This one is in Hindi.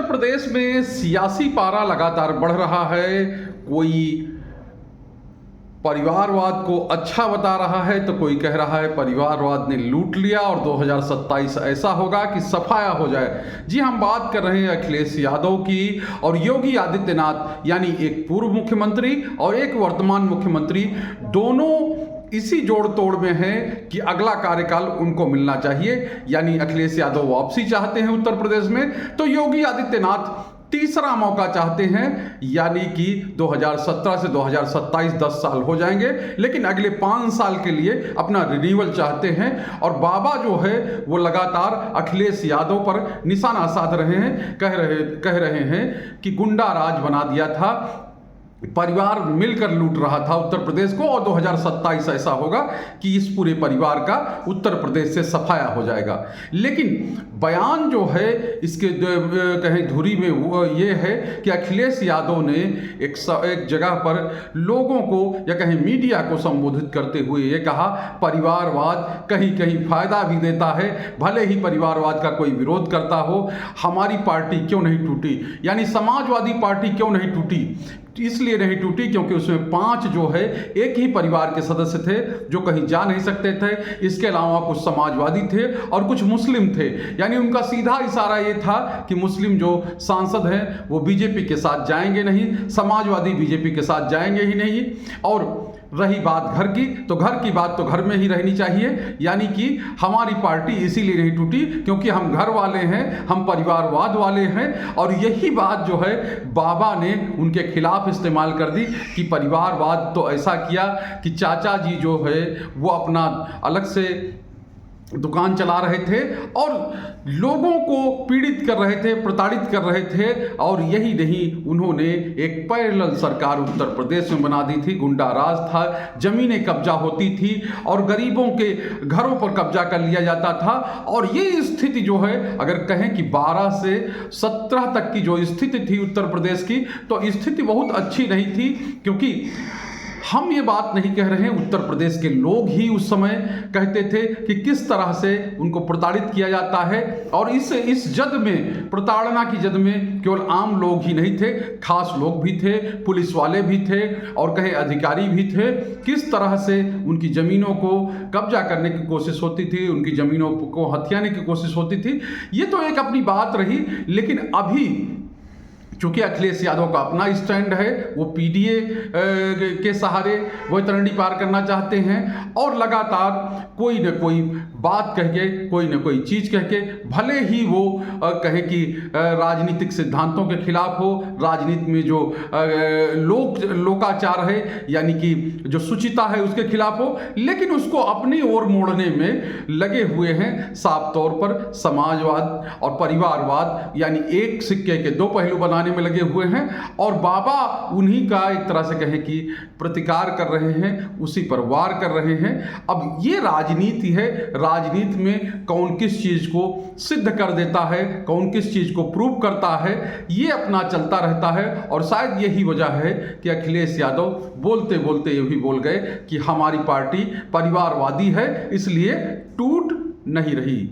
उत्तर प्रदेश में सियासी पारा लगातार बढ़ रहा है। कोई परिवारवाद को अच्छा बता रहा है तो कोई कह रहा है परिवारवाद ने लूट लिया और 2027 ऐसा होगा कि सफाया हो जाए। जी, हम बात कर रहे हैं अखिलेश यादव की और योगी आदित्यनाथ, यानी एक पूर्व मुख्यमंत्री और एक वर्तमान मुख्यमंत्री, दोनों इसी जोड़ तोड़ में हैं कि अगला कार्यकाल उनको मिलना चाहिए। यानी अखिलेश यादव वापसी चाहते हैं उत्तर प्रदेश में, तो योगी आदित्यनाथ तीसरा मौका चाहते हैं, यानी कि 2017 से 2027 10 साल हो जाएंगे, लेकिन अगले 5 साल के लिए अपना रिन्यूअल चाहते हैं। और बाबा जो है वो लगातार अखिलेश यादव पर निशाना साध रहे हैं, कह रहे हैं कि गुंडा राज बना दिया था, परिवार मिलकर लूट रहा था उत्तर प्रदेश को, और 2027 ऐसा होगा कि इस पूरे परिवार का उत्तर प्रदेश से सफाया हो जाएगा। लेकिन बयान जो है इसके कहीं धुरी में वो ये है कि अखिलेश यादव ने एक जगह पर लोगों को या कहीं मीडिया को संबोधित करते हुए ये कहा, परिवारवाद कहीं कहीं फायदा भी देता है, भले ही परिवारवाद का कोई विरोध करता हो। हमारी पार्टी क्यों नहीं टूटी, यानी समाजवादी पार्टी क्यों नहीं टूटी? इसलिए नहीं टूटी क्योंकि उसमें 5 जो है एक ही परिवार के सदस्य थे जो कहीं जा नहीं सकते थे। इसके अलावा कुछ समाजवादी थे और कुछ मुस्लिम थे। यानी उनका सीधा इशारा ये था कि मुस्लिम जो सांसद हैं वो बीजेपी के साथ जाएंगे नहीं, समाजवादी बीजेपी के साथ जाएंगे ही नहीं। और रही बात घर की, तो घर की बात तो घर में ही रहनी चाहिए। यानी कि हमारी पार्टी इसीलिए नहीं टूटी क्योंकि हम घर वाले हैं, हम परिवारवाद वाले हैं। और यही बात जो है बाबा ने उनके खिलाफ इस्तेमाल कर दी कि परिवारवाद तो ऐसा किया कि चाचा जी जो है वो अपना अलग से दुकान चला रहे थे और लोगों को पीड़ित कर रहे थे, प्रताड़ित कर रहे थे। और यही नहीं, उन्होंने एक पैरेलल सरकार उत्तर प्रदेश में बना दी थी, गुंडा राज था, जमीनें कब्जा होती थी और गरीबों के घरों पर कब्जा कर लिया जाता था। और ये स्थिति जो है, अगर कहें कि 12 से 17 तक की जो स्थिति थी उत्तर प्रदेश की, तो स्थिति बहुत अच्छी नहीं थी। क्योंकि हम ये बात नहीं कह रहे हैं, उत्तर प्रदेश के लोग ही उस समय कहते थे कि किस तरह से उनको प्रताड़ित किया जाता है। और इस जद में, प्रताड़ना की जद में केवल आम लोग ही नहीं थे, खास लोग भी थे, पुलिस वाले भी थे और कहे अधिकारी भी थे। किस तरह से उनकी ज़मीनों को कब्जा करने की कोशिश होती थी, उनकी ज़मीनों को हथियाने की कोशिश होती थी। ये तो एक अपनी बात रही। लेकिन अभी चूँकि अखिलेश यादव का अपना स्टैंड है, वो पीडीए के सहारे वैतरणी पार करना चाहते हैं और लगातार कोई न कोई बात कह के, कोई न कोई चीज़ कह के, भले ही वो कहे कि राजनीतिक सिद्धांतों के खिलाफ हो, राजनीति में जो लोकाचार है यानी कि जो शुचिता है उसके खिलाफ हो, लेकिन उसको अपनी ओर मोड़ने में लगे हुए हैं। साफ तौर पर समाजवाद और परिवारवाद यानी एक सिक्के के 2 पहलू बनाने में लगे हुए हैं। और बाबा उन्हीं का एक तरह से कहें कि प्रतिकार कर रहे हैं, उसी पर वार कर रहे हैं। अब ये राजनीति है, राजनीति में कौन किस चीज़ को सिद्ध कर देता है, कौन किस चीज़ को प्रूव करता है, ये अपना चलता रहता है। और शायद यही वजह है कि अखिलेश यादव बोलते बोलते ये भी बोल गए कि हमारी पार्टी परिवारवादी है, इसलिए टूट नहीं रही।